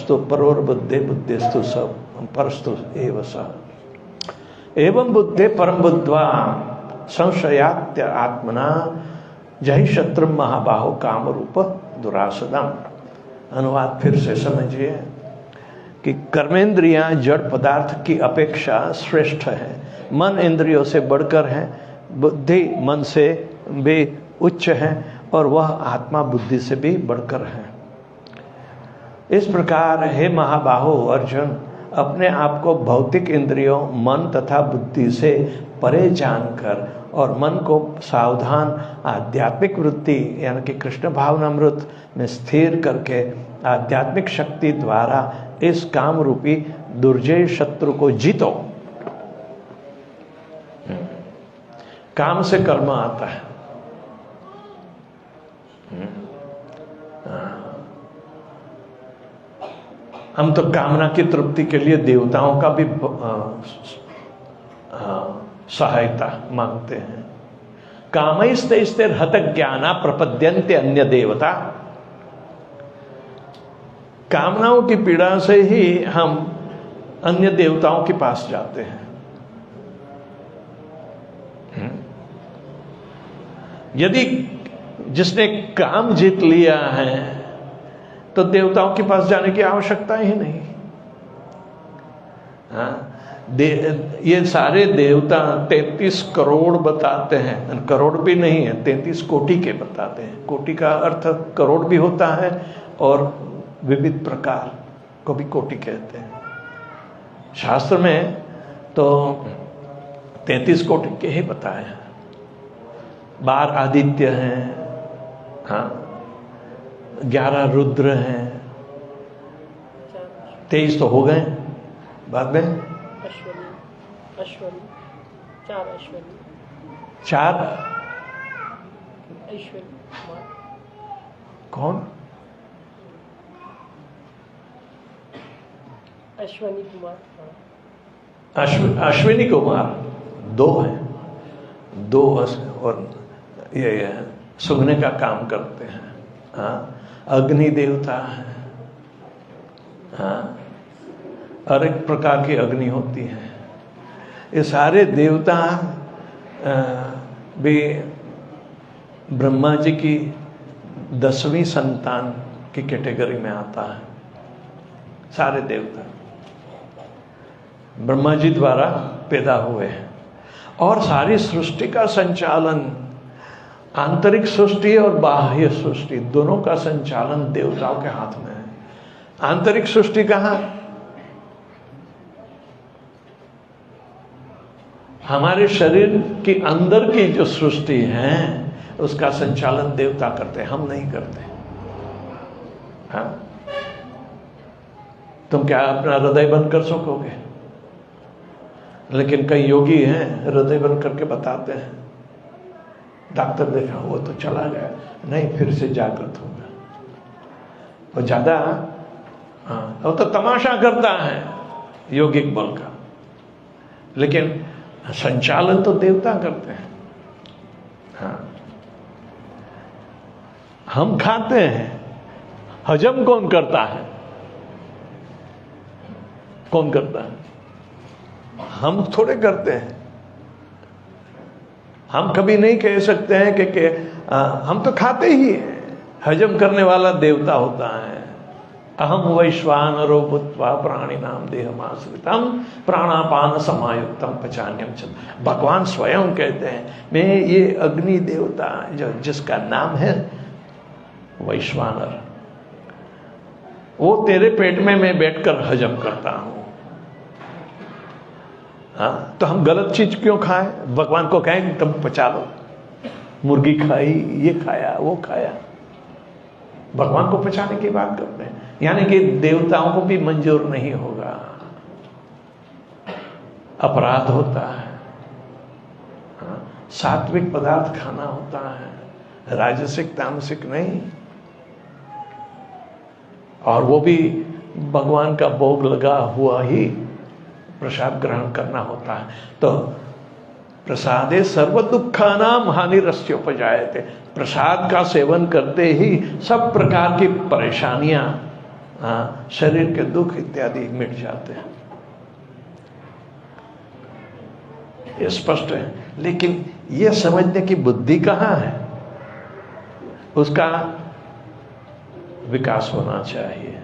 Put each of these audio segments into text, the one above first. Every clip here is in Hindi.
परस्तु परोर्बुद्धे बुद्धिस्तु सब परस्तु एव स एवं बुद्धे परम बुद्ध्वा संशयात्य आत्मना जहि शत्रु महाबाहो काम रूप दुरासदम। अनुवाद फिर से समझिए कि कर्मेंद्रियां जड़ पदार्थ की अपेक्षा श्रेष्ठ है, मन इंद्रियों से बढ़कर है, बुद्धि मन से भी उच्च है और वह आत्मा बुद्धि से भी बढ़कर है। इस प्रकार हे महाबाहो अर्जुन, अपने आप को भौतिक इंद्रियों मन तथा बुद्धि से परे जानकर और मन को सावधान आध्यात्मिक वृत्ति यानी कि कृष्ण भावनामृत में स्थिर करके आध्यात्मिक शक्ति द्वारा इस काम रूपी दुर्जय शत्रु को जीतो। काम से कर्म आता है। हम तो कामना की तृप्ति के लिए देवताओं का भी सहायता मांगते हैं। कामैस्ते स्थिर हत ज्ञाना प्रपद्यन्ते अन्य देवता। कामनाओं की पीड़ा से ही हम अन्य देवताओं के पास जाते हैं। यदि जिसने काम जीत लिया है तो देवताओं के पास जाने की आवश्यकता ही नहीं। ये सारे देवता 33 करोड़ बताते हैं, करोड़ भी नहीं है, 33 कोटि के बताते हैं। कोटि का अर्थ करोड़ भी होता है और विविध प्रकार को भी कोटि कहते हैं। शास्त्र में तो 33 कोटि के ही बताए हैं। 12 आदित्य हैं, हाँ, 11 रुद्र हैं, 23 तो हो गए बाद में। अश्वनी 4 अश्वनी 4 अश्वनी कौन? अश्वनी कुमार, अश्विनी कुमार 2 हैं, 2 और ये सुगने का काम करते हैं। हाँ, अग्नि देवता है। हाँ, हर एक प्रकार की अग्नि होती है। ये सारे देवता भी ब्रह्मा जी की 10वीं संतान की कैटेगरी में आता है। सारे देवता ब्रह्मा जी द्वारा पैदा हुए हैं और सारी सृष्टि का संचालन, आंतरिक सृष्टि और बाह्य सृष्टि दोनों का संचालन देवताओं के हाथ में है। आंतरिक सृष्टि कहाँ? हमारे शरीर के अंदर की जो सृष्टि है उसका संचालन देवता करते हैं, हम नहीं करते। हाँ, तुम क्या अपना हृदय बंद कर सकोगे? लेकिन कई योगी हैं हृदय बंद करके बताते हैं, डॉक्टर देखा वो तो चला गया, नहीं फिर से जागृत होगा। वो ज्यादा वो तो तमाशा करता है योगिक बल का, लेकिन संचालन तो देवता करते हैं। हाँ, हम खाते हैं, हजम कौन करता है? कौन करता है? हम थोड़े करते हैं। हम कभी नहीं कह सकते हैं कि हम तो खाते ही हैं। हजम करने वाला देवता होता है। अहम वैश्वानरो भूत्वा प्राणिनाम देहमाश्रितम प्राणापान समायुक्तम पचान्यम चंद। भगवान स्वयं कहते हैं मैं ये अग्नि देवता जो जिसका नाम है वैश्वानर, वो तेरे पेट में मैं बैठकर हजम करता हूं। हाँ, तो हम गलत चीज क्यों खाएं? भगवान को कहें तुम पचा लो, मुर्गी खाई, ये खाया, वो खाया। भगवान को पचाने की बात करते हैं, यानी कि देवताओं को भी मंजूर नहीं होगा, अपराध होता है। हाँ, सात्विक पदार्थ खाना होता है, राजसिक तामसिक नहीं। और वो भी भगवान का भोग लगा हुआ ही प्रसाद ग्रहण करना होता है। तो प्रसादे सर्व दुखानाम हानिरस्योपजायते। प्रसाद का सेवन करते ही सब प्रकार की परेशानियां शरीर के दुख इत्यादि मिट जाते हैं, ये स्पष्ट है। लेकिन ये समझने की बुद्धि कहाँ है, उसका विकास होना चाहिए।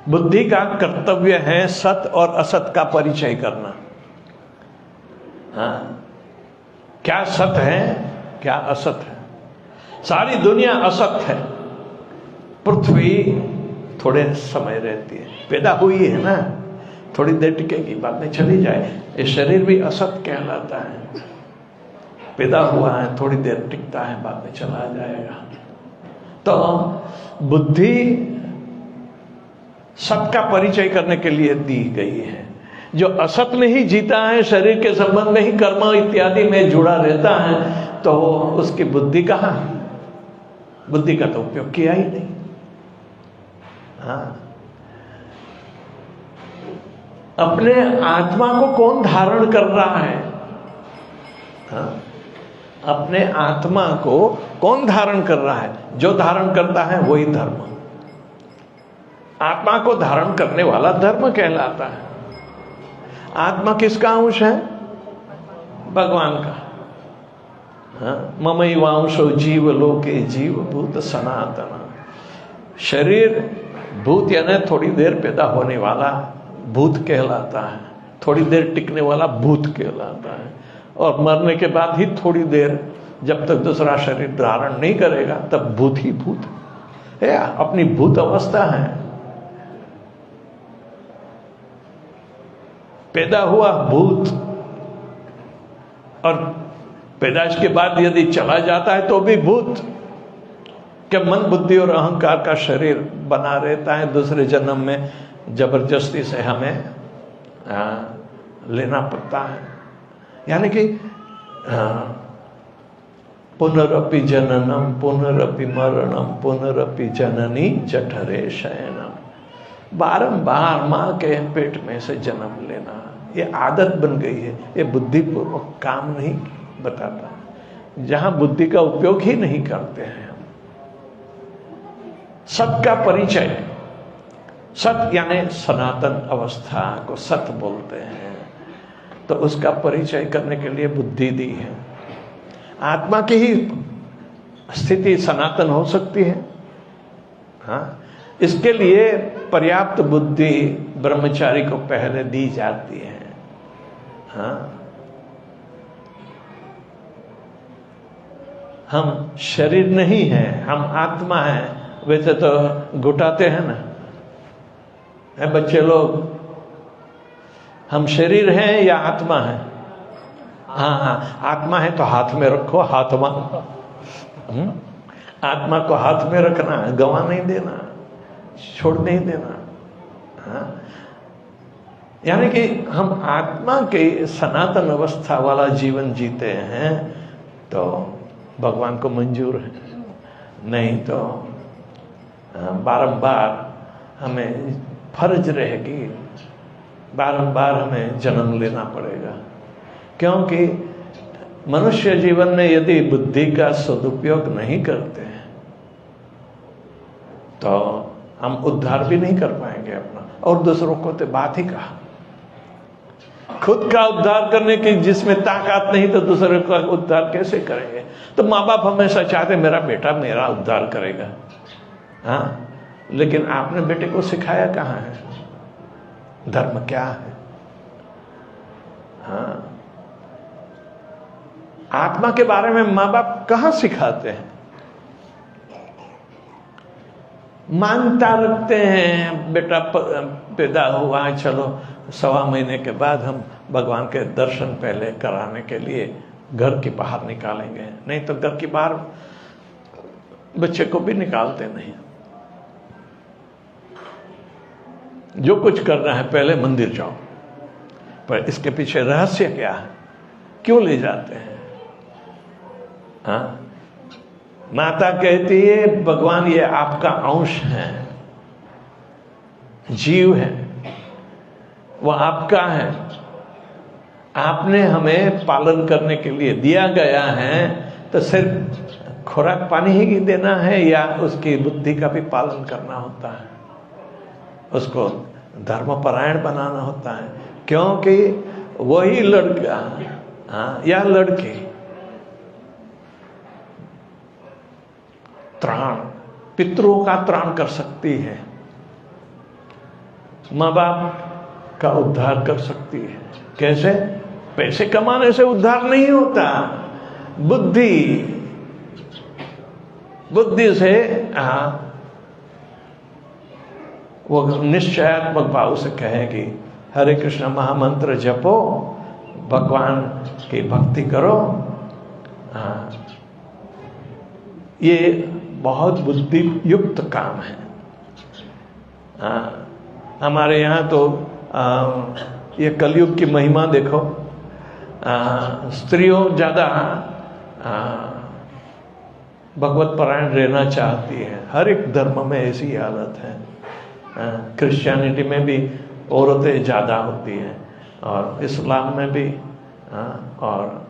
बुद्धि का कर्तव्य है सत और असत का परिचय करना। क्या सत है, क्या असत है। सारी दुनिया असत है। पृथ्वी थोड़े समय रहती है, पैदा हुई है ना, थोड़ी देर टिकेगी, बाद में चली जाए। ये शरीर भी असत कहलाता है, पैदा हुआ है, थोड़ी देर टिकता है, बाद में चला जाएगा। तो बुद्धि सत का परिचय करने के लिए दी गई है। जो असत में ही जीता है, शरीर के संबंध में ही कर्म इत्यादि में जुड़ा रहता है, तो उसकी बुद्धि कहाँ है? बुद्धि का तो उपयोग किया ही नहीं। अपने आत्मा को कौन धारण कर रहा है? अपने आत्मा को कौन धारण कर रहा है? जो धारण करता है वही धर्म। आत्मा को धारण करने वाला धर्म कहलाता है। आत्मा किसका अंश है? भगवान का। ममैवांशो जीव लोके जीव भूत सनातन। शरीर भूत यानी थोड़ी देर पैदा होने वाला भूत कहलाता है, थोड़ी देर टिकने वाला भूत कहलाता है, और मरने के बाद ही थोड़ी देर, जब तक दूसरा शरीर धारण नहीं करेगा तब भूत ही भूत है, अपनी भूत अवस्था है। पैदा हुआ भूत, और पैदाइश के बाद यदि चला जाता है तो भी भूत। क्या मन बुद्धि और अहंकार का शरीर बना रहता है, दूसरे जन्म में जबरदस्ती से हमें लेना पड़ता है। यानी कि पुनरपि जननम पुनरपि मरणम पुनरपि जननी जठरे शयनम। बारंबार माँ के पेट में से जन्म लेना, ये आदत बन गई है। ये बुद्धिपूर्वक काम नहीं बताता, जहां बुद्धि का उपयोग ही नहीं करते हैं हम। सत का परिचय, सत यानी सनातन अवस्था को सत बोलते हैं, तो उसका परिचय करने के लिए बुद्धि दी है। आत्मा की ही स्थिति सनातन हो सकती है। इसके लिए पर्याप्त बुद्धि ब्रह्मचारी को पहले दी जाती है। हम शरीर नहीं है, हम आत्मा है। वैसे तो घुटाते हैं ना है बच्चे लोग, हम शरीर हैं या आत्मा है? हाँ, आत्मा है तो हाथ में रखो, आत्मा आत्मा को हाथ में रखना है, गवा नहीं देना, छोड़ नहीं देना। यानी कि हम आत्मा के सनातन अवस्था वाला जीवन जीते हैं तो भगवान को मंजूर है। नहीं तो बारंबार हमें फर्ज रहेगी, बारंबार हमें जन्म लेना पड़ेगा। क्योंकि मनुष्य जीवन में यदि बुद्धि का सदुपयोग नहीं करते हैं तो हम उद्धार भी नहीं कर पाएंगे अपना, और दूसरों को तो बात ही कहा। खुद का उद्धार करने की जिसमें ताकत नहीं तो दूसरे का उद्धार कैसे करेंगे? तो माँ बाप हमेशा चाहते मेरा बेटा मेरा उद्धार करेगा। लेकिन आपने बेटे को सिखाया कहाँ है? धर्म क्या है? आत्मा के बारे में माँ बाप कहाँ सिखाते हैं? मानता रखते हैं बेटा पैदा हुआ है, चलो 1.25 महीने के बाद हम भगवान के दर्शन पहले कराने के लिए घर के बाहर निकालेंगे। नहीं तो घर के बाहर बच्चे को भी निकालते नहीं। जो कुछ करना है पहले मंदिर जाओ, पर इसके पीछे रहस्य क्या है? क्यों ले जाते हैं? माता कहती है भगवान ये आपका अंश है, जीव है, वो आपका है, आपने हमें पालन करने के लिए दिया गया है, तो सिर्फ खुराक पानी ही देना है या उसकी बुद्धि का भी पालन करना होता है, उसको धर्मपरायण बनाना होता है, क्योंकि वही लड़का या लड़की त्राण, पितरों का त्राण कर सकती है, माँ बाप का उद्धार कर सकती है। कैसे? पैसे कमाने से उद्धार नहीं होता, बुद्धि से वो निश्चयात्मक भाव से कहेगी हरे कृष्ण महामंत्र जपो, भगवान की भक्ति करो। ये बहुत बुद्धि युक्त काम है। हमारे यहाँ तो ये कलयुग की महिमा देखो, स्त्रियों ज़्यादा भगवत परायण रहना चाहती है। हर एक धर्म में ऐसी हालत है। क्रिश्चियनिटी में भी औरतें ज़्यादा होती हैं और इस्लाम में भी, और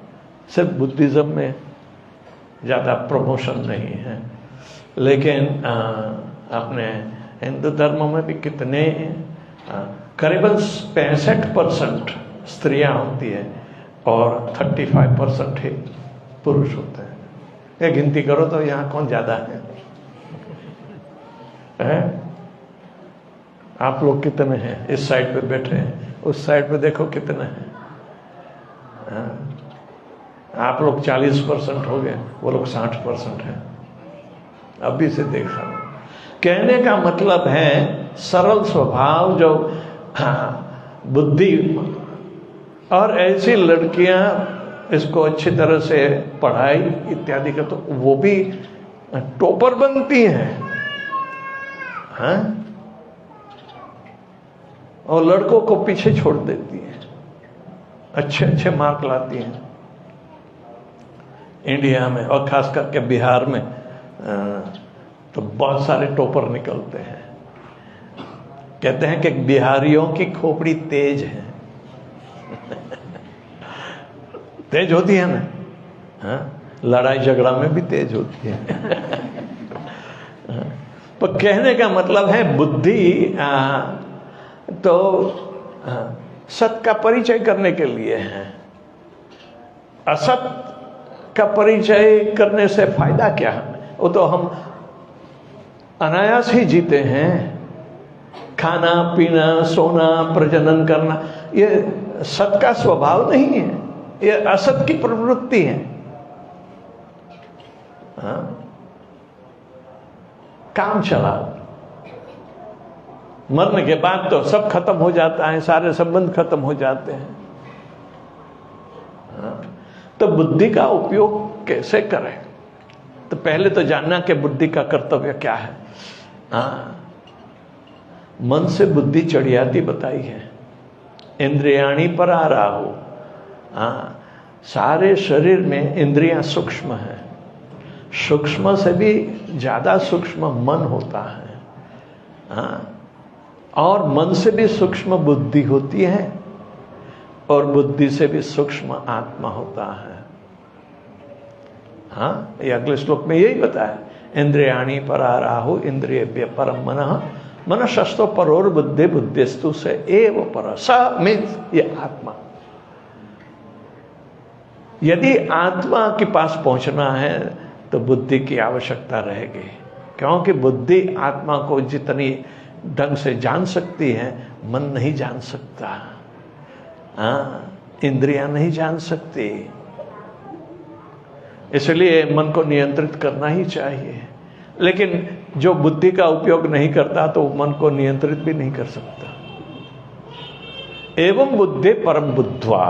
सिर्फ बुद्धिज़्म में ज़्यादा प्रमोशन नहीं है। लेकिन अपने हिंदू धर्म में भी कितने करीबन 65% स्त्रियां होती है और 35% ही पुरुष होते हैं। ये गिनती करो तो यहाँ कौन ज़्यादा है? आप लोग कितने हैं? इस साइड पे बैठे हैं, उस साइड पे देखो कितने हैं। आप लोग 40% हो गए, वो लोग 60% हैं। अभी से देख रहा हूँ। कहने का मतलब है सरल स्वभाव जो बुद्धि, और ऐसी लड़कियां इसको अच्छी तरह से पढ़ाई इत्यादि का, तो वो भी टॉपर बनती हैं, और लड़कों को पीछे छोड़ देती हैं, अच्छे अच्छे मार्क लाती हैं। इंडिया में और खास करके बिहार में तो बहुत सारे टॉपर निकलते हैं। कहते हैं कि बिहारियों की खोपड़ी तेज है। तेज होती है ना, लड़ाई झगड़ा में भी तेज होती है। पर कहने का मतलब है बुद्धि तो सत का परिचय करने के लिए है। असत का परिचय करने से फायदा क्या है? वो तो हम अनायास ही जीते हैं। खाना पीना, सोना, प्रजनन करना, ये सत का स्वभाव नहीं है, ये असत की प्रवृत्ति है। काम चला, मरने के बाद तो सब खत्म हो जाता है, सारे संबंध खत्म हो जाते हैं। तो बुद्धि का उपयोग कैसे करें? तो पहले तो जानना कि बुद्धि का कर्तव्य क्या है। मन से बुद्धि चढ़ियाती बताई है। इंद्रियाणी पर आ रहा हो। सारे शरीर में इंद्रियां सूक्ष्म है, सूक्ष्म से भी ज्यादा सूक्ष्म मन होता है। और मन से भी सूक्ष्म बुद्धि होती है, और बुद्धि से भी सूक्ष्म आत्मा होता है। ये अगले श्लोक में यही बताया, इंद्रियाणी पराराहु इंद्रियेभ्यः परम मनः मनश्शस्तो परोर बुद्धि बुद्धिस्तु स एव पर। स मीन्स ये आत्मा। यदि आत्मा के पास पहुंचना है तो बुद्धि की आवश्यकता रहेगी, क्योंकि बुद्धि आत्मा को जितनी ढंग से जान सकती है मन नहीं जान सकता। इंद्रियां नहीं जान सकती, इसलिए मन को नियंत्रित करना ही चाहिए। लेकिन जो बुद्धि का उपयोग नहीं करता तो मन को नियंत्रित भी नहीं कर सकता। एवं बुद्धि परम बुद्ध्वा,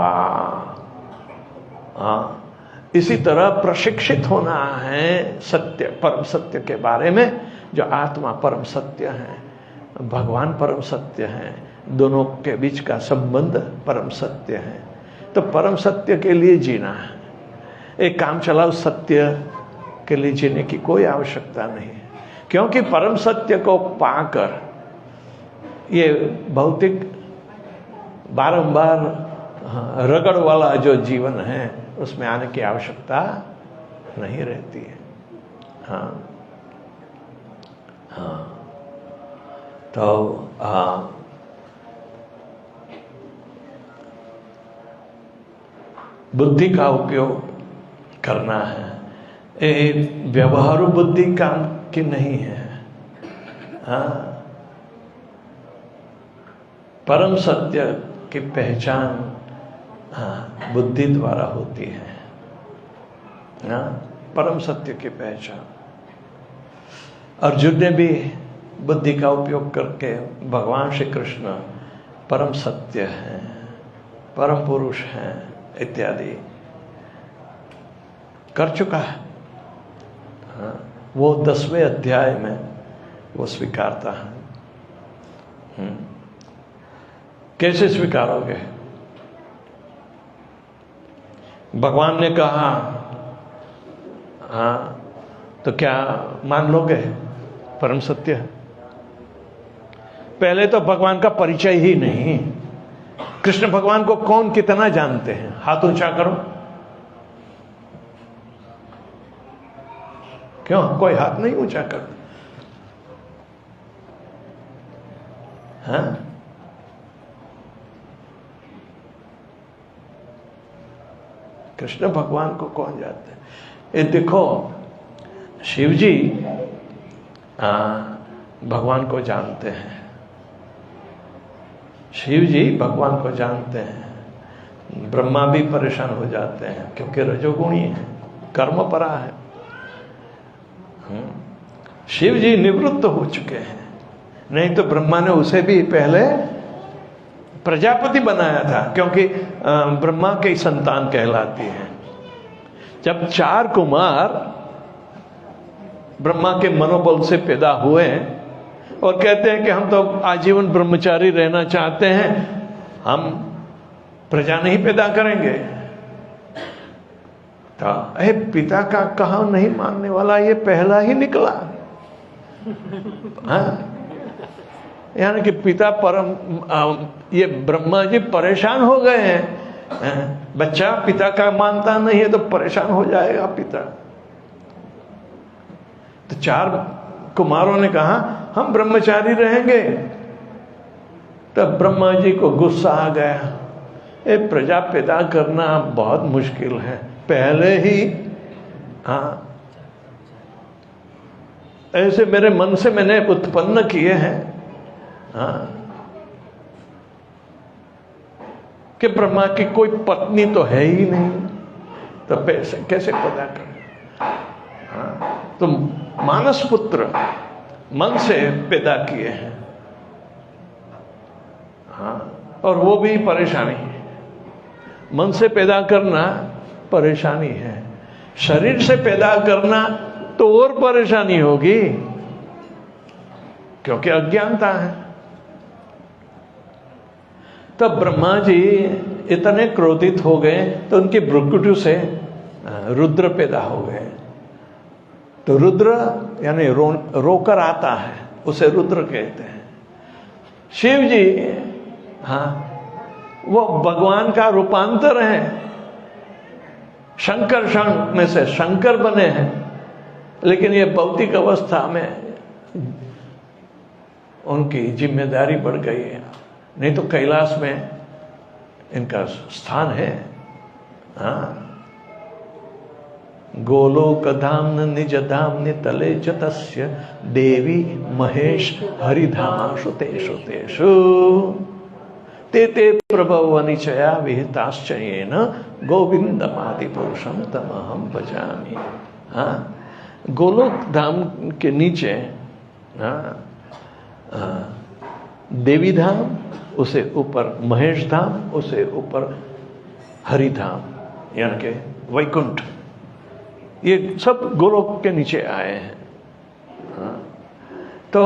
इसी तरह प्रशिक्षित होना है सत्य, परम सत्य के बारे में। जो आत्मा परम सत्य है, भगवान परम सत्य है, दोनों के बीच का संबंध परम सत्य है। तो परम सत्य के लिए जीना है। एक काम चलाओ सत्य के लिए जीने की कोई आवश्यकता नहीं है, क्योंकि परम सत्य को पाकर ये भौतिक बारंबार रगड़ वाला जो जीवन है उसमें आने की आवश्यकता नहीं रहती है। हाँ हाँ। तो बुद्धि का उपयोग करना है। ये व्यवहारु बुद्धि काम की नहीं है। हाँ, परम सत्य की पहचान बुद्धि द्वारा होती है। हाँ, परम सत्य की पहचान। अर्जुन ने भी बुद्धि का उपयोग करके भगवान श्री कृष्ण परम सत्य हैं, परम पुरुष हैं इत्यादि कर चुका है। हाँ, वो 10वें अध्याय में वो स्वीकारता है। कैसे स्वीकारोगे? भगवान ने कहा हाँ, तो क्या मान लोगे परम सत्य? पहले तो भगवान का परिचय ही नहीं। कृष्ण भगवान को कौन कितना जानते हैं? हाथ ऊंचा करो। क्यों कोई हाथ नहीं ऊंचा कर? हाँ, कृष्ण भगवान को कौन जानते हैं? ये देखो, शिव जी भगवान को जानते हैं। शिव जी भगवान को जानते हैं। ब्रह्मा भी परेशान हो जाते हैं क्योंकि रजोगुणी है, कर्म परा है। शिव जी निवृत्त हो चुके हैं, नहीं तो ब्रह्मा ने उसे भी पहले प्रजापति बनाया था, क्योंकि ब्रह्मा की संतान कहलाती है। जब 4 कुमार ब्रह्मा के मनोबल से पैदा हुए और कहते हैं कि हम तो आजीवन ब्रह्मचारी रहना चाहते हैं, हम प्रजा नहीं पैदा करेंगे, तो पिता का कहा नहीं मानने वाला ये पहला ही निकला। हाँ? यानी कि पिता ये ब्रह्मा जी परेशान हो गए हैं। बच्चा पिता का मानता नहीं है तो परेशान हो जाएगा पिता। तो 4 कुमारों ने कहा हम ब्रह्मचारी रहेंगे। तब ब्रह्मा जी को गुस्सा आ गया, ये प्रजा पैदा करना बहुत मुश्किल है, पहले ही ऐसे मेरे मन से मैंने उत्पन्न किए हैं कि ब्रह्मा की कोई पत्नी तो है ही नहीं, तो कैसे पैदा करें? तो मानस पुत्र मन से पैदा किए हैं। और वो भी परेशानी है। मन से पैदा करना परेशानी है, शरीर से पैदा करना तो और परेशानी होगी, क्योंकि अज्ञानता है। तब ब्रह्मा जी इतने क्रोधित हो गए तो उनकी भ्रुकुटी से रुद्र पैदा हो गए। तो रुद्र यानी रोकर आता है, उसे रुद्र कहते हैं। शिव जी वो भगवान का रूपांतर है, शंकर शंख में से शंकर बने हैं, लेकिन ये भौतिक अवस्था में उनकी जिम्मेदारी बढ़ गई है, नहीं तो कैलाश में इनका स्थान है। गोलोक धाम निज धाम तले चतस्य देवी महेश हरिधामाशु तेषु तेषु ते ते प्रभव निचया विहिताश्चयेन गोविंदमादि पुरुषम तमहम भजामि। गोलोक धाम के नीचे देवी धाम, उसे ऊपर महेश धाम, उसे ऊपर हरिधाम यानी के वैकुंठ, ये सब गोलोक के नीचे आए हैं। तो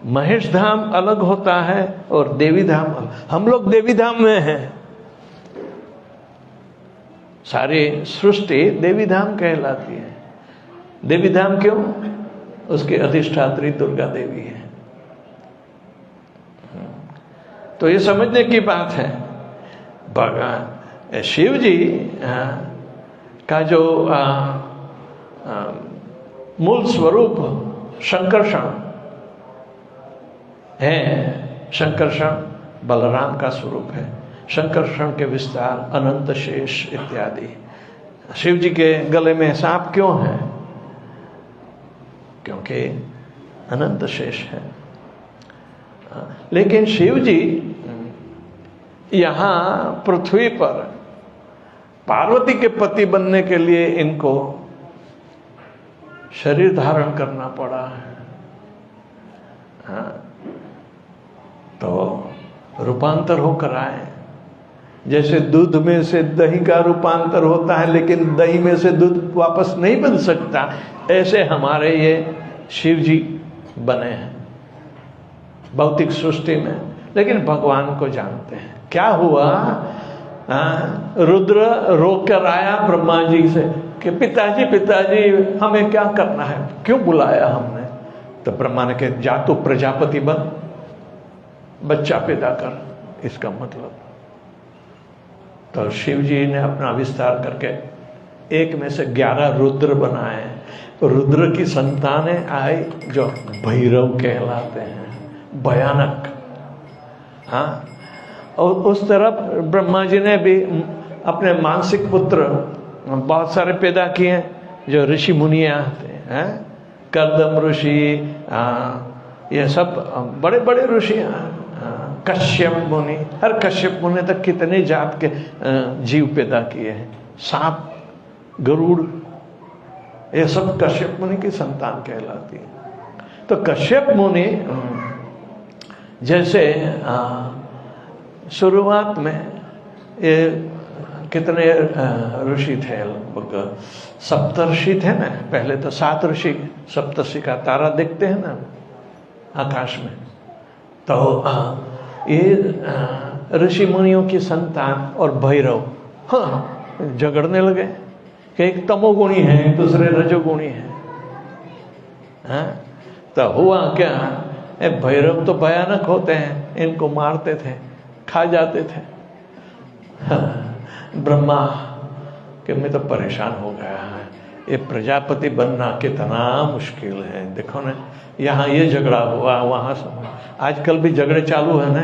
महेश धाम अलग होता है और देवी धाम, हम लोग देवी धाम में हैं। सारी सृष्टि देवी धाम कहलाती है। देवी धाम क्यों? उसकी अधिष्ठात्री दुर्गा देवी है। तो ये समझने की बात है। भगवान शिव जी का जो मूल स्वरूप शंकरषण है। शंकरषण बलराम का स्वरूप है। शंकरषण के विस्तार अनंत शेष इत्यादि। शिव जी के गले में सांप क्यों है? क्योंकि अनंत शेष है। लेकिन शिव जी यहां पृथ्वी पर पार्वती के पति बनने के लिए इनको शरीर धारण करना पड़ा है। तो रूपांतर होकर आए। जैसे दूध में से दही का रूपांतर होता है, लेकिन दही में से दूध वापस नहीं बन सकता, ऐसे हमारे ये शिव जी बने हैं भौतिक सृष्टि में। लेकिन भगवान को जानते हैं। क्या हुआ? रुद्र रोक कर आया ब्रह्मा जी से कि पिताजी पिताजी हमें क्या करना है, क्यों बुलाया हमने? तो ब्रह्मा ने कहा जा तू प्रजापति बन, बच्चा पैदा कर। इसका मतलब तो शिव जी ने अपना विस्तार करके एक में से 11 रुद्र बनाए। रुद्र की संतानें आई जो भैरव कहलाते हैं, भयानक। हाँ, और उस तरफ ब्रह्मा जी ने भी अपने मानसिक पुत्र बहुत सारे पैदा किए जो ऋषि मुनि आते हैं। कर्दम ऋषि, ये सब बड़े बड़े ऋषि हैं। कश्यप मुनि, हर कश्यप मुनि तक कितने जात के जीव पैदा किए हैं। सांप, गरुड़, ये सब कश्यप मुनि की संतान कहलाती है। तो कश्यप मुनि जैसे शुरुआत में ये कितने ऋषि थे, लगभग सप्तर्षि थे ना। पहले तो 7 ऋषि, सप्तर्षि का तारा देखते हैं ना आकाश में। तो ये ऋषि मुनियों की संतान और भैरव झगड़ने लगे कि एक तमोगुणी है, एक दूसरे रजोगुणी है। तो हुआ क्या? भैरव तो भयानक होते हैं, इनको मारते थे, खा जाते थे। ब्रह्मा कि मैं तो परेशान हो गया है, ये प्रजापति बनना कितना मुश्किल है। देखो ना, यहाँ ये झगड़ा हुआ, वहाँ से आजकल भी झगड़े चालू है ना।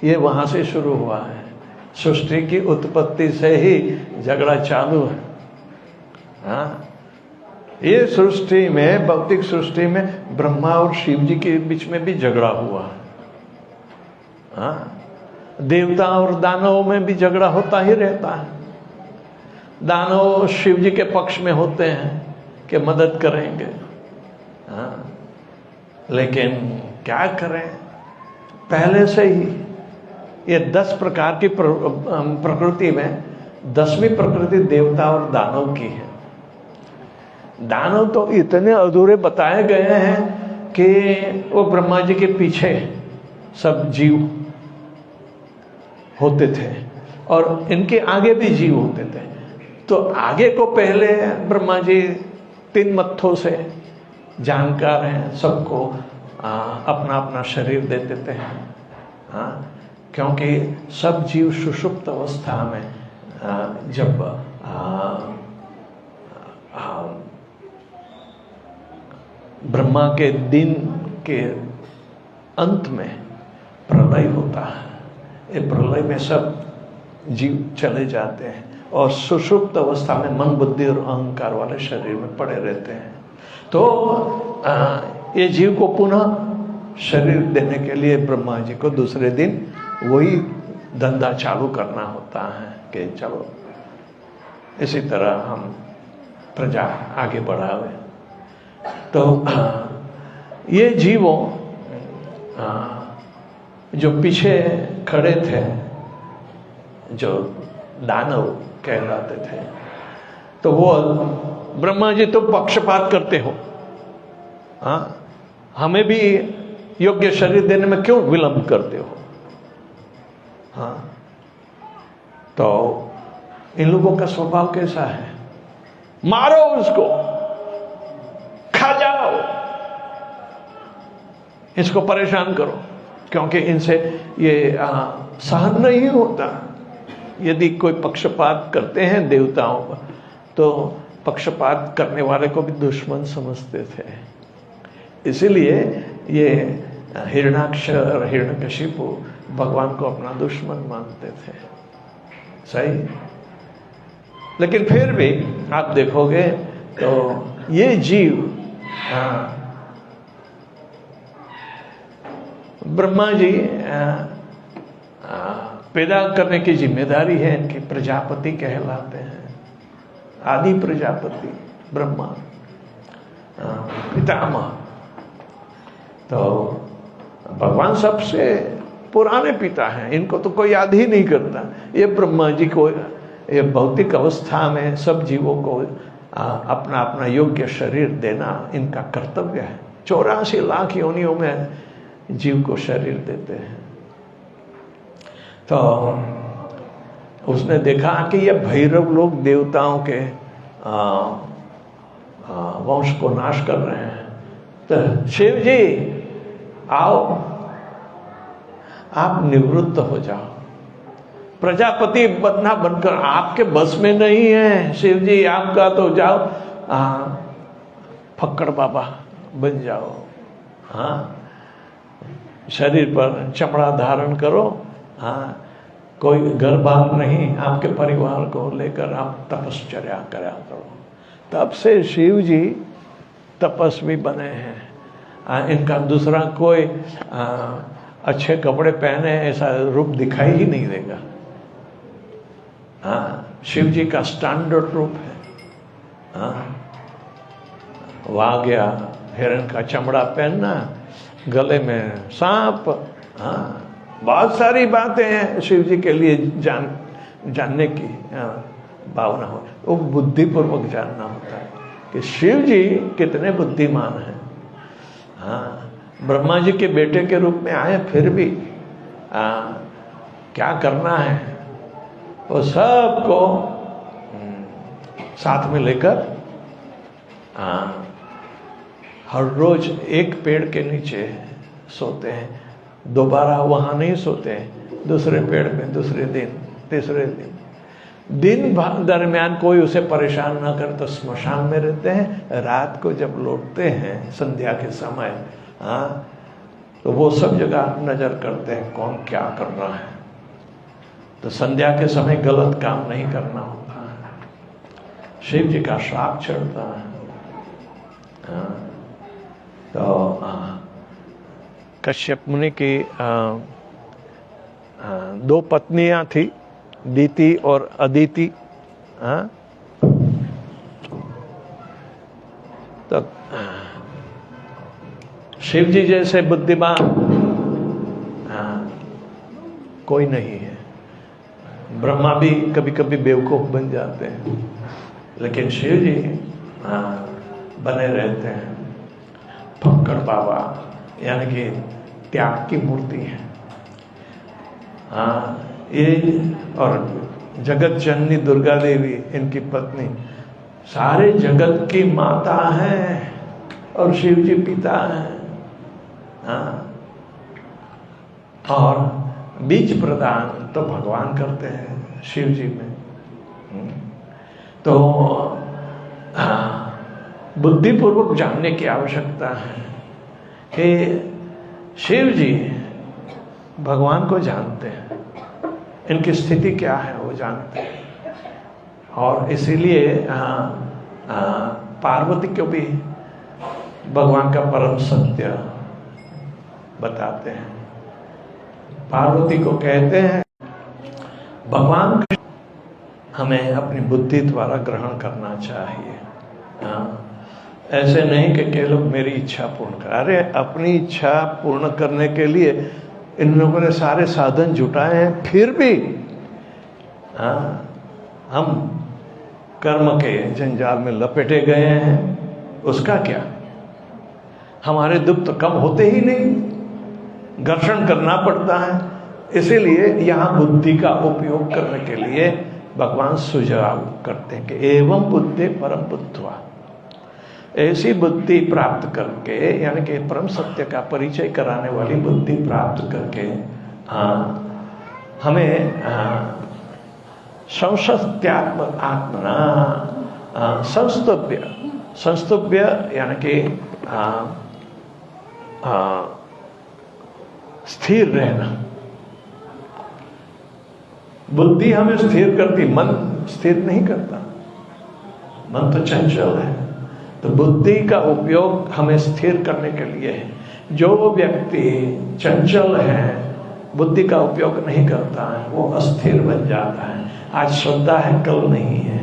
ये वहाँ से शुरू हुआ है, सृष्टि की उत्पत्ति से ही झगड़ा चालू है। हाँ, ये सृष्टि में, भौतिक सृष्टि में ब्रह्मा और शिव जी के बीच में भी झगड़ा हुआ है। हाँ, देवता और दानवों में भी झगड़ा होता ही रहता है। दानव शिव जी के पक्ष में होते हैं कि मदद करेंगे। हाँ, लेकिन क्या करें, पहले से ही ये 10 प्रकार की प्रकृति में 10वीं प्रकृति देवता और दानव की है। दानव तो इतने अधूरे बताए गए हैं कि वो ब्रह्मा जी के पीछे सब जीव होते थे और इनके आगे भी जीव होते थे। तो आगे को पहले ब्रह्मा जी 3 मत्थों से जानकार हैं, सबको अपना अपना शरीर दे देते हैं। हाँ, क्योंकि सब जीव सुषुप्त अवस्था में जब ब्रह्मा के दिन के अंत में प्रलय होता है, ये प्रलय में सब जीव चले जाते हैं और सुषुप्त अवस्था में मन, बुद्धि और अहंकार वाले शरीर में पड़े रहते हैं। तो ये जीव को पुनः शरीर देने के लिए ब्रह्मा जी को दूसरे दिन वही धंधा चालू करना होता है कि चलो इसी तरह हम प्रजा आगे बढ़ावे। तो ये जीवों जो पीछे खड़े थे, जो दानव कहलाते थे, तो वो ब्रह्मा जी तो पक्षपात करते हो, हाँ, हमें भी योग्य शरीर देने में क्यों विलंब करते हो? हाँ, तो इन लोगों का स्वभाव कैसा है? मारो उसको, खा जाओ, इसको परेशान करो, क्योंकि इनसे ये सहन नहीं होता। यदि कोई पक्षपात करते हैं देवताओं पर, तो पक्षपात करने वाले को भी दुश्मन समझते थे। इसीलिए ये हिरण्याक्ष और हिरण्यकशिपु भगवान को अपना दुश्मन मानते थे। सही। लेकिन फिर भी आप देखोगे तो ये जीव ब्रह्मा जी पैदा करने की जिम्मेदारी है इनकी, प्रजापति कहलाते हैं, आदि प्रजापति ब्रह्मा पितामह। तो भगवान सबसे पुराने पिता हैं, इनको तो कोई याद ही नहीं करता। ये ब्रह्मा जी को ये भौतिक अवस्था में सब जीवों को अपना अपना योग्य शरीर देना इनका कर्तव्य है। 84 लाख योनियों में जीव को शरीर देते हैं। तो उसने देखा कि ये भैरव लोग देवताओं के वंश को नाश कर रहे हैं। तो शिव जी आओ, आप निवृत्त हो जाओ, प्रजापति बनना बनकर आपके बस में नहीं है। शिव जी आपका तो जाओ फक्कड़ बाबा बन जाओ। हाँ, शरीर पर चमड़ा धारण करो। हाँ, कोई घर बार नहीं, आपके परिवार को लेकर आप तपश्चर्या करा करो। तब से शिव जी तपस्वी बने हैं। इनका दूसरा कोई अच्छे कपड़े पहने ऐसा रूप दिखाई ही नहीं देगा। हाँ, शिव जी का स्टैंडर्ड रूप है। हाँ, वहाँ गया हिरण का चमड़ा पहनना, गले में सांप। हाँ, बहुत सारी बातें हैं शिव जी के लिए जानने की भावना हो। वो बुद्धिपूर्वक जानना होता है कि शिव जी कितने बुद्धिमान हैं। हाँ, ब्रह्मा जी के बेटे के रूप में आए, फिर भी क्या करना है वो सबको साथ में लेकर हर रोज एक पेड़ के नीचे सोते हैं। दोबारा वहाँ नहीं सोते हैं, दूसरे पेड़ में, दूसरे दिन, तीसरे दिन दरमियान कोई उसे परेशान ना करे तो स्मशान में रहते हैं। रात को जब लौटते हैं संध्या के समय, हाँ, तो वो सब जगह नजर करते हैं कौन क्या कर रहा है। तो संध्या के समय गलत काम नहीं करना होता है, शिव जी का श्राप चढ़ता है। हाँ, तो कश्यप मुनि की 2 पत्नियां थी, दीति और अदिति। हाँ, तो शिव जी जैसे बुद्धिमान कोई नहीं है। ब्रह्मा भी कभी कभी बेवकूफ बन जाते हैं, लेकिन शिव जी बने रहते हैं फक्कड़ बाबा, यानी कि त्याग की मूर्ति है। ये और जगत जननी दुर्गा देवी इनकी पत्नी सारे जगत की माता हैं और शिव जी पिता हैं। और बीज प्रदान तो भगवान करते हैं शिव जी में। तो बुद्धिपूर्वक जानने की आवश्यकता है कि शिव जी भगवान को जानते हैं, इनकी स्थिति क्या है वो जानते हैं, और इसीलिए पार्वती को भी भगवान का परम सत्य बताते हैं। पार्वती को कहते हैं भगवान हमें अपनी बुद्धि द्वारा ग्रहण करना चाहिए। ऐसे नहीं कि केवल मेरी इच्छा पूर्ण कर। अरे अपनी इच्छा पूर्ण करने के लिए इन लोगों ने सारे साधन जुटाए हैं, फिर भी हम कर्म के जंजाल में लपेटे गए हैं। उसका क्या, हमारे दुख तो कम होते ही नहीं, घर्षण करना पड़ता है। इसीलिए यहाँ बुद्धि का उपयोग करने के लिए भगवान सुझाव करते हैं कि एवं बुद्धि परम बुद्ध्वा, ऐसी बुद्धि प्राप्त करके, यानी कि परम सत्य का परिचय कराने वाली बुद्धि प्राप्त करके हमें संशस्त्यात्म आत्मना संस्तव्य, संस्तव्य यानी कि स्थिर रहना। बुद्धि हमें स्थिर करती, मन स्थिर नहीं करता, मन तो चंचल है। तो बुद्धि का उपयोग हमें स्थिर करने के लिए है। जो व्यक्ति चंचल है, बुद्धि का उपयोग नहीं करता है, वो अस्थिर बन जाता है। आज श्रद्धा है, कल नहीं है,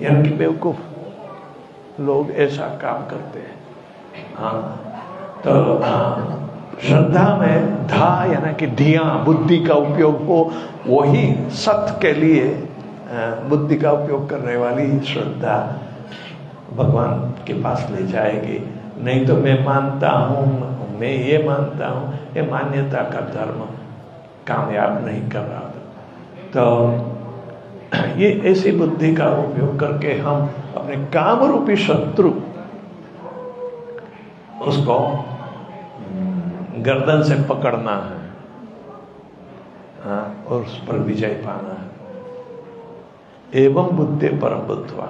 यानी कि बेवकूफ लोग ऐसा काम करते हैं। हाँ, तो श्रद्धा में धा यानी कि धिया, बुद्धि का उपयोग हो, वही सत्य के लिए बुद्धि का उपयोग करने वाली श्रद्धा भगवान के पास ले जाएगी। नहीं तो मैं मानता हूँ, मैं ये मानता हूँ, ये मान्यता का धर्म कामयाब नहीं कर रहा था। तो ये ऐसी बुद्धि का उपयोग करके हम अपने काम रूपी शत्रु उसको गर्दन से पकड़ना है, हाँ, और उस पर विजय पाना है। एवं बुद्धि परम बुद्धिवा,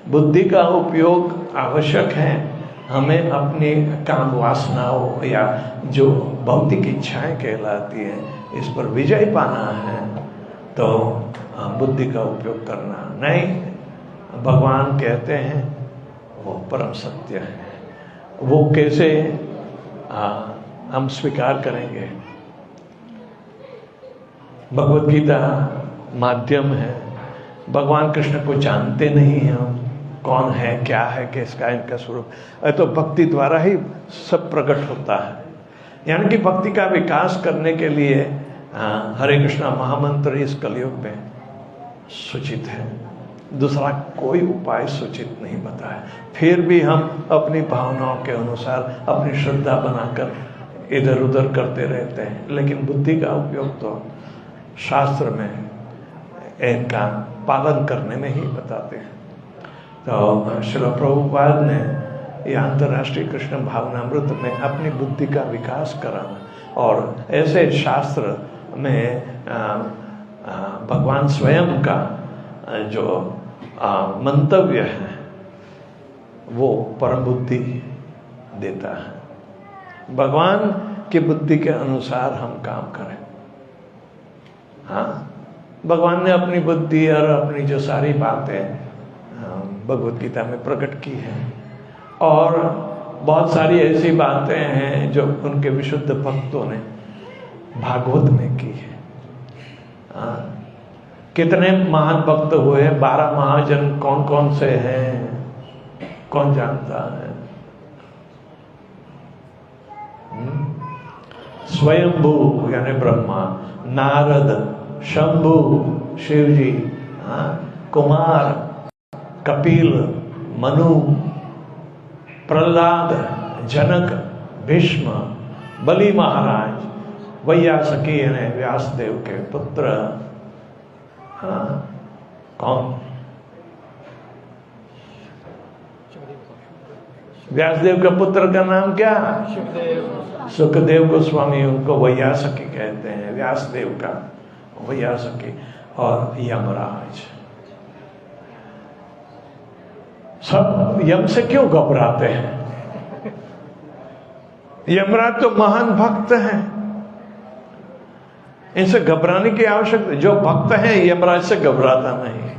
बुद्धि का उपयोग आवश्यक है हमें अपनी काम वासनाओं या जो भौतिक इच्छाएं कहलाती है, इस पर विजय पाना है तो बुद्धि का उपयोग करना नहीं। भगवान कहते हैं वो परम सत्य है, वो कैसे हम स्वीकार करेंगे। भगवत गीता माध्यम है, भगवान कृष्ण को जानते नहीं हैं हम, कौन है, क्या है, किसका इनका स्वरूप, तो भक्ति द्वारा ही सब प्रकट होता है। यानी कि भक्ति का विकास करने के लिए हरे कृष्णा महामंत्र इस कलयुग में सूचित है, दूसरा कोई उपाय सूचित नहीं बता है। फिर भी हम अपनी भावनाओं के अनुसार अपनी श्रद्धा बनाकर इधर उधर करते रहते हैं, लेकिन बुद्धि का उपयोग तो शास्त्र में इनका पालन करने में ही बताते हैं। तो श्रील प्रभुपाद ने यह अंतर्राष्ट्रीय कृष्ण भावनामृत में अपनी बुद्धि का विकास कराना, और ऐसे शास्त्र में भगवान स्वयं का जो मंतव्य है वो परम बुद्धि देता है। भगवान की बुद्धि के अनुसार हम काम करें। हाँ, भगवान ने अपनी बुद्धि और अपनी जो सारी बातें भगवत गीता में प्रकट की है, और बहुत सारी ऐसी बातें हैं जो उनके विशुद्ध भक्तों ने भागवत में की है। कितने महान भक्त हुए, 12 महाजन कौन कौन से हैं, कौन जानता है। स्वयंभू यानी ब्रह्मा, नारद, शंभु शिव जी, कुमार, कपिल, मनु, प्रहलाद, जनक, भीष्म, बलि महाराज, वैयासकी यानी व्यासदेव के पुत्र, कौन, व्यासदेव के पुत्र का नाम क्या, सुखदेव गोस्वामी, उनको वैयासकी कहते हैं, व्यासदेव का वैयासकी, और यमराज। सब यम से क्यों घबराते हैं? यमराज तो महान भक्त हैं, इनसे घबराने की आवश्यकता, जो भक्त हैं यमराज से घबराता नहीं।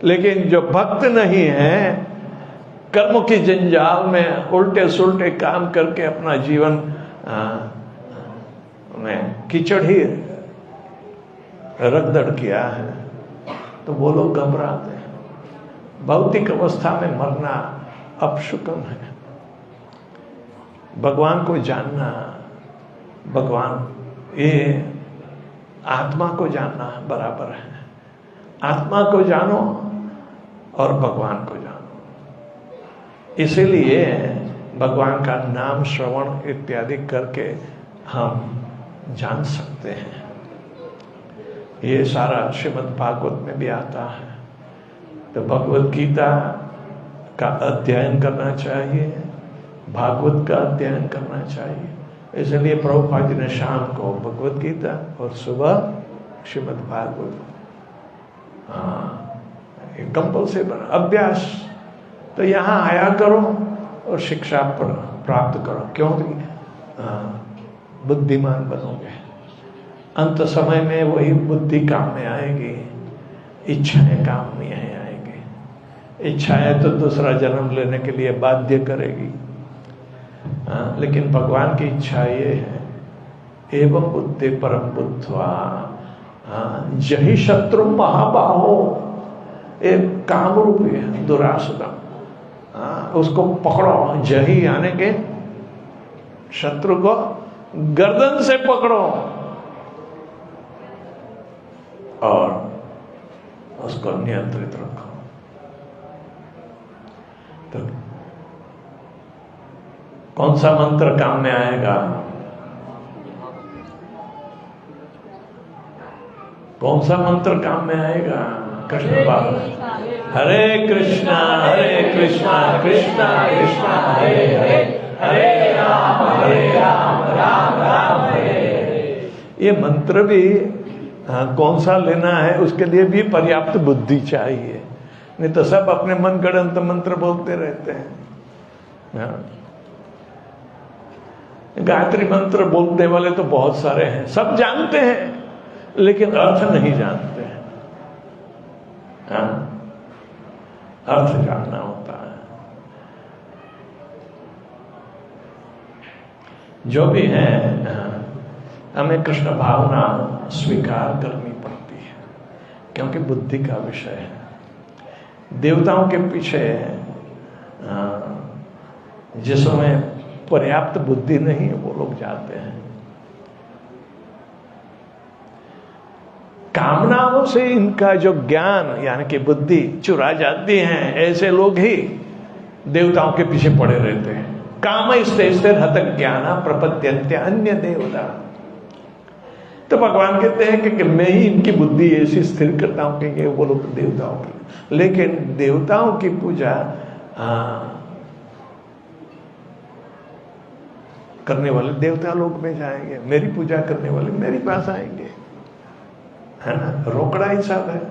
लेकिन जो भक्त नहीं है, कर्म की जंजाल में उल्टे सुलटे काम करके अपना जीवन में कीचड़ ही रगदड़ किया है, तो वो लोग घबराते हैं। भौतिक अवस्था में मरना अपशुकन है। भगवान को जानना, भगवान ये आत्मा को जानना बराबर है। आत्मा को जानो और भगवान को जानो। इसीलिए भगवान का नाम श्रवण इत्यादि करके हम जान सकते हैं। ये सारा श्रीमद् भागवत में भी आता है। तो भगवत गीता का अध्ययन करना चाहिए, भागवत का अध्ययन करना चाहिए। इसलिए प्रभुपाद जी ने शाम को भगवत गीता और सुबह श्रीमद् भागवत कंपल्सरी बना अभ्यास। तो यहाँ आया करो और शिक्षा प्राप्त करो, क्योंकि बुद्धिमान बनोगे। अंत समय में वही बुद्धि काम में आएगी, इच्छाएं काम में आएगी। इच्छाएं तो दूसरा जन्म लेने के लिए बाध्य करेगी, लेकिन भगवान की इच्छा ये है, एवं बुद्धि परम बुद्ध्वा जहि शत्रु महाबाहो। एक काम रूपी है दुरासुरम, उसको पकड़ो। जही यानी के शत्रु को गर्दन से पकड़ो और उसको नियंत्रित रखो। तो कौन सा मंत्र काम में आएगा? कौन सा मंत्र काम में आएगा? कृष्ण बाबा, हरे कृष्णा कृष्णा कृष्णा हरे हरे, हरे राम राम राम हरे हरे। ये मंत्र भी कौन सा लेना है उसके लिए भी पर्याप्त बुद्धि चाहिए, नहीं तो सब अपने मन गढ़ंत मंत्र बोलते रहते हैं। गायत्री मंत्र बोलने वाले तो बहुत सारे हैं, सब जानते हैं लेकिन अर्थ नहीं जानते हैं। अर्थ जानना होता है। जो भी है हमें कृष्ण भावना स्वीकार करनी पड़ती है, क्योंकि बुद्धि का विषय है। देवताओं के पीछे जिसमें पर्याप्त बुद्धि नहीं है वो लोग जाते हैं। कामनाओं से इनका जो ज्ञान यानी कि बुद्धि चुरा जाती है, ऐसे लोग ही देवताओं के पीछे पड़े रहते हैं। काम स्थिर हत ज्ञाना प्रपद्यन्ते अन्य देवता। तो भगवान कहते हैं कि मैं ही इनकी बुद्धि ऐसी स्थिर करता हूं कि वो लोग देवताओं की, लेकिन देवताओं की पूजा करने वाले देवता लोग में जाएंगे, मेरी पूजा करने वाले मेरे पास आएंगे, है ना। रोकड़ा ही सब है।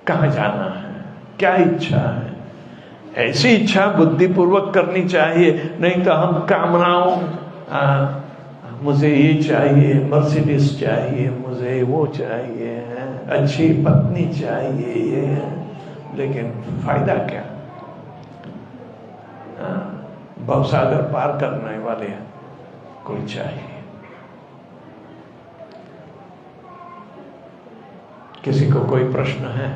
कहां जाना है, क्या इच्छा है, ऐसी इच्छा बुद्धिपूर्वक करनी चाहिए। नहीं तो हम कामनाओं मुझे ये चाहिए, मर्सिडीज चाहिए, मुझे वो चाहिए, अच्छी पत्नी चाहिए, ये, लेकिन फायदा क्या? भवसागर पार करने वाले कोई चाहिए। किसी को कोई प्रश्न है?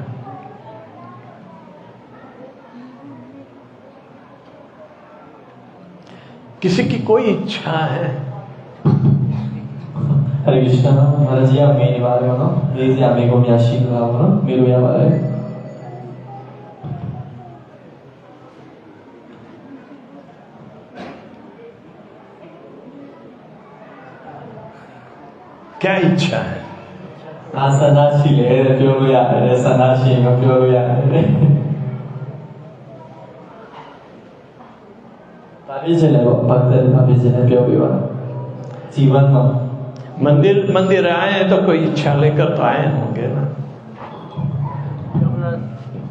किसी की कोई इच्छा है? हरे कृष्ण महाराज जी, मेरी बात मानो, ये आमी को मैं आशीर्वाद मानो, मेरे यहाँ बात है। क्या इच्छा है? सन्यासी ले प्योर यार है, सन्यासी का प्योर यार है। भाभी चले भक्त भाभी चले प्योर यार जीवन में। मंदिर आए हैं तो कोई इच्छा लेकर तो आए होंगे ना,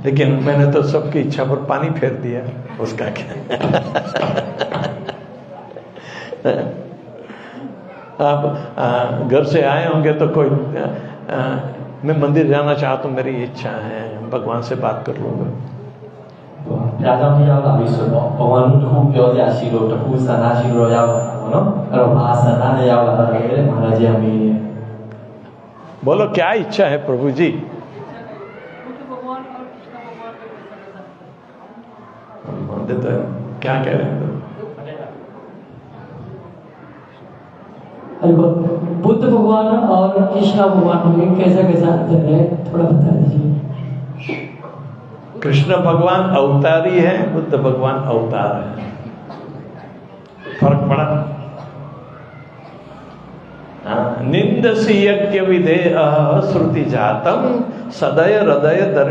लेकिन मैंने तो सबकी इच्छा पर पानी फेर दिया, उसका क्या? आप घर से आए होंगे तो कोई मैं मंदिर जाना चाहता हूँ, मेरी इच्छा है, भगवान से बात कर लूंगा। राजा भी याद आ गई सुनो, भगवान को प्योर या शीरो तो कुछ सन्यासी रो याद आ ना, और आसना ने याद आ गए महाराज जी हमें। बोलो क्या इच्छा है प्रभु जी? तो क्या कह रहे हैं? बुद्ध भगवान और कृष्णा भगवान में कैसा कैसा अंतर है, थोड़ा बता दीजिए। कृष्ण भगवान अवतारी है, बुद्ध भगवान अवतार है। फर्क पड़ा? निंदसी यज्ञ विधेय श्रुति जातम सदय हृदय